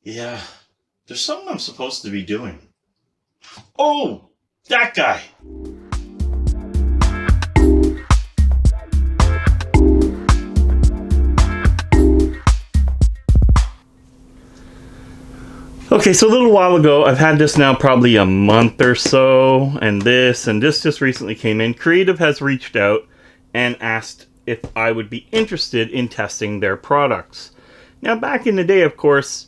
Yeah, there's something I'm supposed to be doing. Oh, that guy. Okay, so a little while ago, I've had this now probably a month or so, and this just recently came in. Creative has reached out and asked if I would be interested in testing their products. Now, back in the day, of course,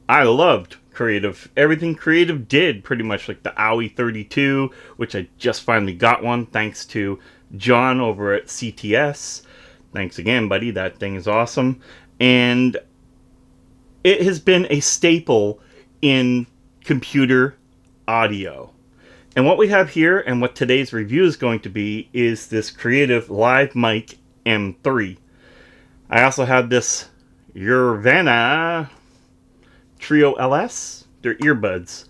I loved Creative. Everything Creative did, pretty much, like the AUI 32, which I just finally got one, thanks to John over at CTS. Thanks again, buddy. That thing is awesome. And it has been a staple in computer audio. And what we have here, and what today's review is going to be, is this Creative Live Mic M3. I also have this Urbana Trio LS. They're earbuds.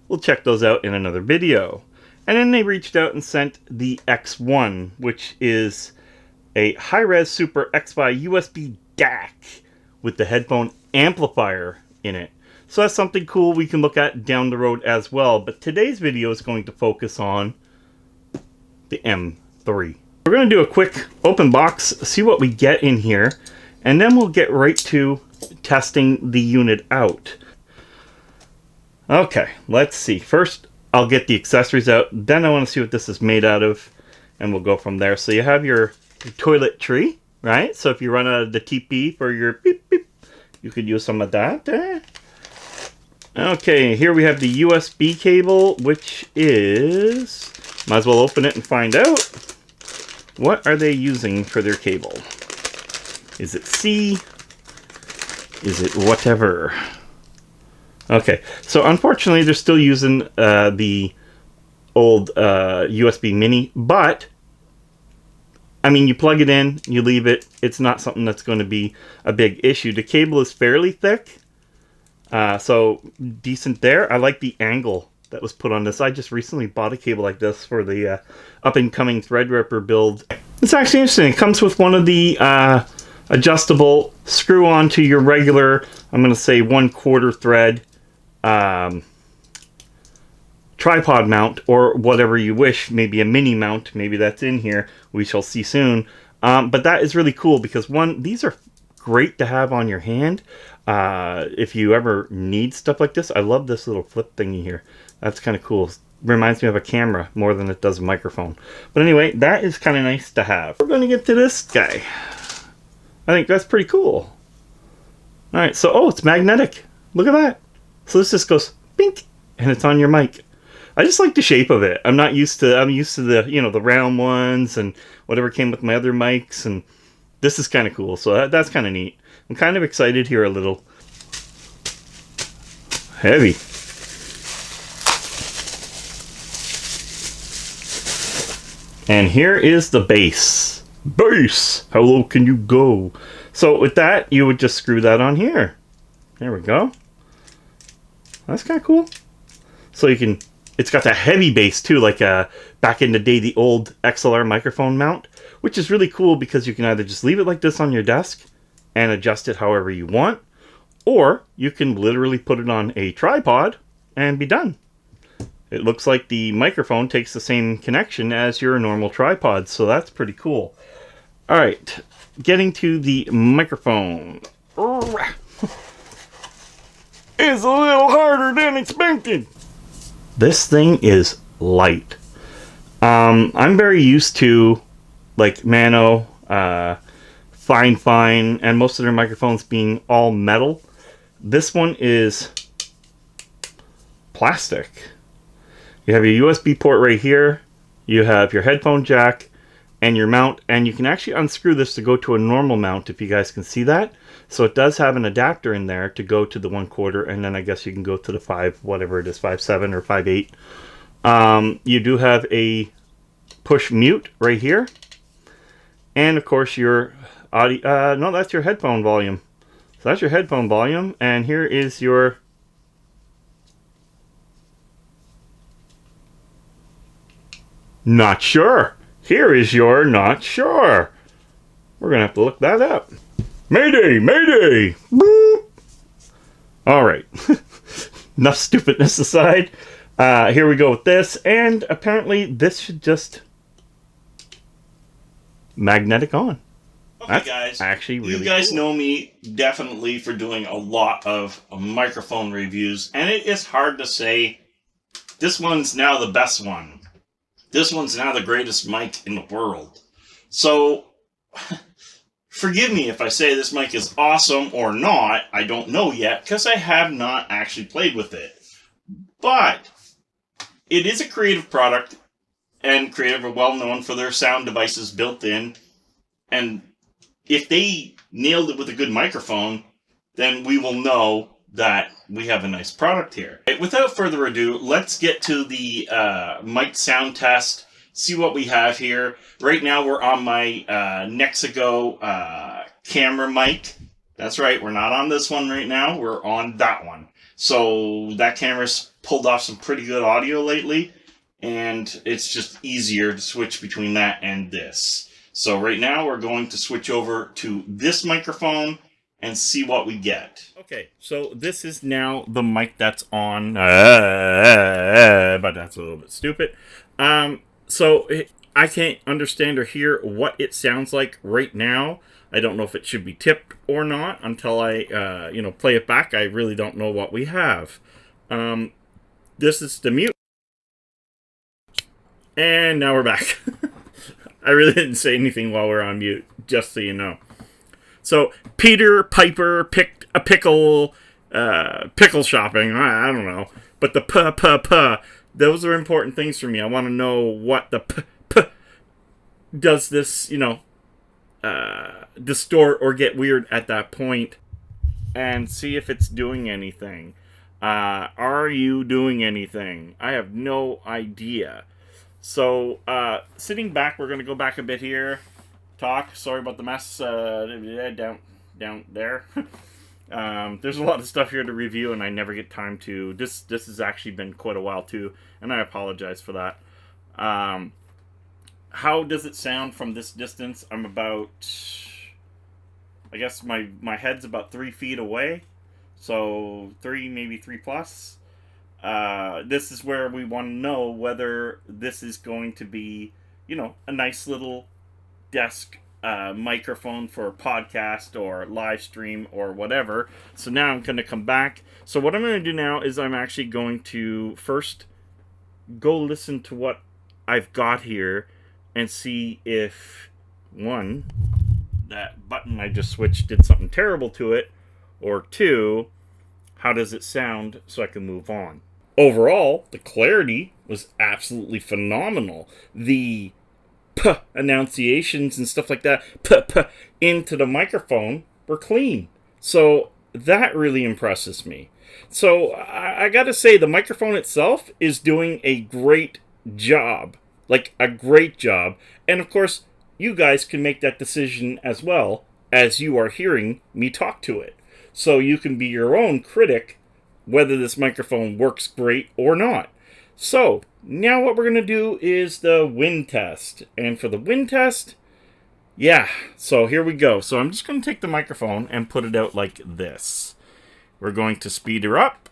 We'll check those out in another video. And then they reached out and sent the X1, which is a high-res Super X-Fi USB DAC with the headphone amplifier in it. So that's something cool we can look at down the road as well. But today's video is going to focus on the M3. We're going to do a quick open box, see what we get in here, and then we'll get right to testing the unit out. Okay, let's see. First, I'll get the accessories out. Then I want to see what this is made out of, and we'll go from there. So you have your toilet tree, right? So if you run out of the TP for your beep beep, you could use some of that. Okay, here we have the USB cable, which is... Might as well open it and find out. What are they using for their cable? Is it C? Is it whatever? Okay, so unfortunately they're still using the old USB mini, but I mean, you plug it in, you leave it, it's not something that's going to be a big issue. The cable is fairly thick, so decent there. I like the angle that was put on this. I just recently bought a cable like this for the up-and-coming Threadripper build. It's actually interesting. It comes with one of the adjustable screw-on to your regular, I'm going to say 1/4 thread tripod mount, or whatever you wish. Maybe a mini mount, maybe that's in here. We shall see soon. But that is really cool because, one, these are great to have on your hand if you ever need stuff like this. I love this little flip thingy here. That's kind of cool. Reminds me of a camera more than it does a microphone. But anyway, that is kind of nice to have. We're going to get to this guy. I think that's pretty cool. Alright, so, oh, it's magnetic. Look at that. So this just goes, bink, and it's on your mic. I just like the shape of it. I'm used to the, you know, the round ones and whatever came with my other mics, and this is kind of cool. So that's kind of neat. I'm kind of excited here a little. Heavy. And here is the base. Base! How low can you go? So with that, you would just screw that on here. There we go. That's kind of cool. So you can... It's got that heavy bass too, like back in the day, the old XLR microphone mount, which is really cool because you can either just leave it like this on your desk and adjust it however you want, or you can literally put it on a tripod and be done. It looks like the microphone takes the same connection as your normal tripod, so that's pretty cool. All right, getting to the microphone. It's a little harder than expected. This thing is light. I'm very used to like Mano, Fine, and most of their microphones being all metal. This one is plastic. You have your USB port right here. You have your headphone jack and your mount, and you can actually unscrew this to go to a normal mount, if you guys can see that. So it does have an adapter in there to go to the 1/4, and then I guess you can go to the 5, whatever it is, 5.7 or 5.8. You do have a push mute right here, and of course your audio. No, that's your headphone volume. So that's your headphone volume, and here is your not sure. Here is your not sure. We're gonna have to look that up. Mayday! Mayday! Woo! All right. Enough stupidness aside. Here we go with this. And apparently this should just magnetic on. Okay, That's guys. actually really You guys cool. know me definitely for doing a lot of microphone reviews, and it is hard to say this one's now the best one. This one's now the greatest mic in the world. So, forgive me if I say this mic is awesome or not. I don't know yet because I have not actually played with it. But it is a creative product, and Creative are well known for their sound devices built in. And if they nailed it with a good microphone, then we will know that we have a nice product here. Without further ado, let's get to the mic sound test, see what we have here. Right now we're on my Nexigo camera mic. That's right, we're not on this one right now, we're on that one. So that camera's pulled off some pretty good audio lately, and it's just easier to switch between that and this. So right now we're going to switch over to this microphone and see what we get. Okay, so this is now the mic that's on, but that's a little bit stupid. I can't understand or hear what it sounds like right now. I don't know if it should be tipped or not until I, play it back. I really don't know what we have. This is the mute. And now we're back. I really didn't say anything while we're on mute, just so you know. So, Peter Piper picked a pickle shopping. I don't know. But the those are important things for me. I want to know what the does this, distort or get weird at that point, and see if it's doing anything. Are you doing anything? I have no idea. So, sitting back, we're going to go back a bit here. Talk. Sorry about the mess. Down there. There's a lot of stuff here to review, and I never get time to. This has actually been quite a while, too, and I apologize for that. How does it sound from this distance? I'm about... I guess my head's about 3 feet away. So, 3, maybe 3 plus. This is where we want to know whether this is going to be, a nice little desk microphone for a podcast or live stream or whatever. So now I'm going to come back. So what I'm going to do now is I'm actually going to first go listen to what I've got here and see if, one, that button I just switched did something terrible to it, or two, how does it sound so I can move on. Overall, the clarity was absolutely phenomenal. The enunciations and stuff like that into the microphone were clean. So that really impresses me. So I gotta say, the microphone itself is doing a great job. Like, a great job. And of course, you guys can make that decision as well as you are hearing me talk to it. So you can be your own critic whether this microphone works great or not. So, now what we're going to do is the wind test. And for the wind test, so here we go. So I'm just going to take the microphone and put it out like this. We're going to speed her up.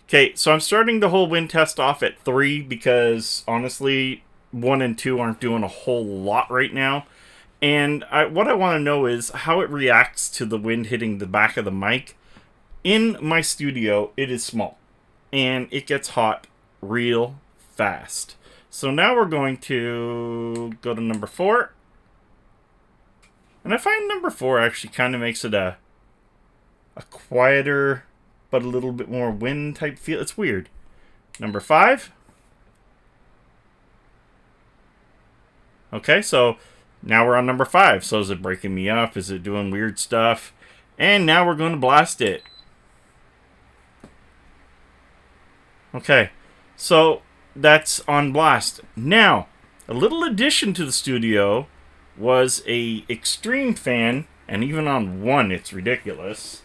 Okay, so I'm starting the whole wind test off at 3 because, honestly, 1 and 2 aren't doing a whole lot right now. And what I want to know is how it reacts to the wind hitting the back of the mic. In my studio, it is small. And it gets hot real fast. So now we're going to go to number 4. And I find number 4 actually kind of makes it a quieter, but a little bit more wind type feel. It's weird. Number 5. Okay, so now we're on number 5. So is it breaking me up? Is it doing weird stuff? And now we're going to blast it. Okay, so that's on blast. Now, a little addition to the studio was a extreme fan, and even on 1 it's ridiculous,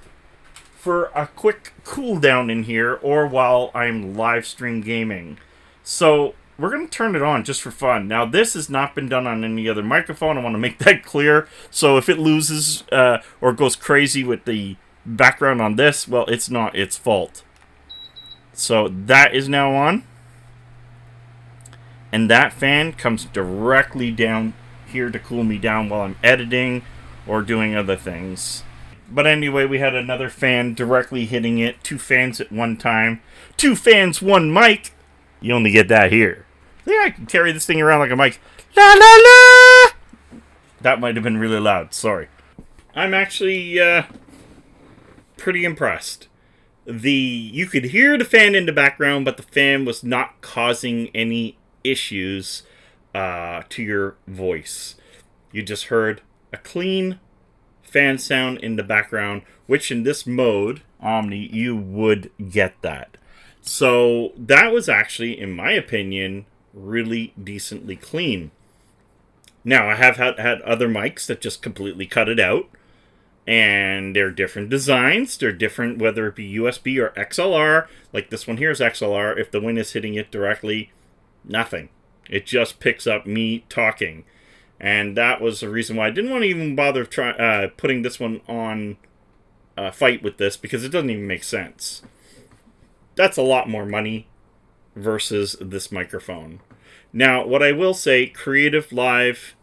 for a quick cool down in here or while I'm live stream gaming. So we're going to turn it on just for fun. Now, this has not been done on any other microphone. I want to make that clear. So if it loses or goes crazy with the background on this, well, it's not its fault. So that is now on. And that fan comes directly down here to cool me down while I'm editing or doing other things. But anyway, we had another fan directly hitting it. 2 fans at one time. 2 fans, 1 mic. You only get that here. Yeah, I can carry this thing around like a mic. La la la! That might have been really loud. Sorry. I'm actually pretty impressed. You could hear the fan in the background, but the fan was not causing any issues to your voice. You just heard a clean fan sound in the background, which in this mode, Omni, you would get that. So that was actually, in my opinion, really decently clean. Now, I have had other mics that just completely cut it out. And they're different designs. They're different, whether it be USB or XLR. Like this one here is XLR. If the wind is hitting it directly, nothing. It just picks up me talking. And that was the reason why I didn't want to even bother putting this one on Fight with this, because it doesn't even make sense. That's a lot more money versus this microphone. Now, what I will say, Creative Live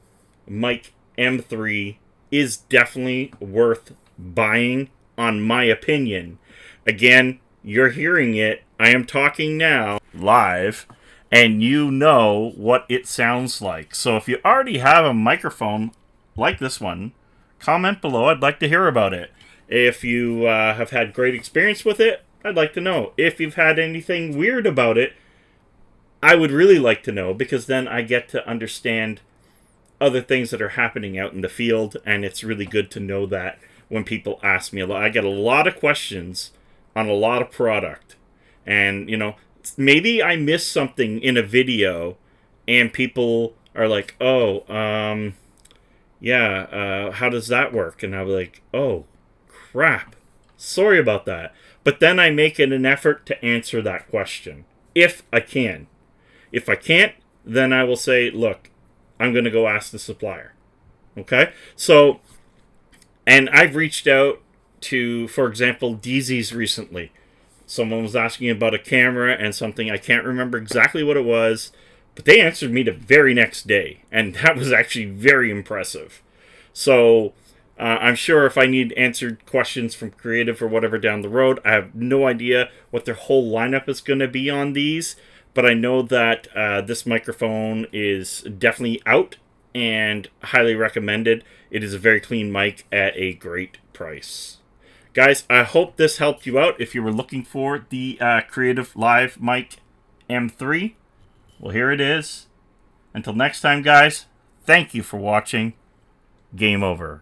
Mic M3 is definitely worth buying, on my opinion. Again, you're hearing it. I am talking now live, and you know what it sounds like. So if you already have a microphone like this one, comment below. I'd like to hear about it. If you have had great experience with it, I'd like to know. If you've had anything weird about it, I would really like to know, because then I get to understand other things that are happening out in the field, and it's really good to know that when people ask me a lot. I get a lot of questions on a lot of product, and maybe I missed something in a video and people are like, oh, how does that work? And I'm like, oh crap, sorry about that. But then I make it an effort to answer that question if I can. If I can't, then I will say, look, I'm going to go ask the supplier. Okay? So, and I've reached out to, for example, DZ's recently. Someone was asking about a camera and something. I can't remember exactly what it was, but they answered me the very next day. And that was actually very impressive. So, I'm sure if I need answered questions from Creative or whatever down the road, I have no idea what their whole lineup is going to be on these. But I know that this microphone is definitely out and highly recommended. It is a very clean mic at a great price. Guys, I hope this helped you out if you were looking for the Creative Live Mic M3. Well, here it is. Until next time, guys, thank you for watching. Game over.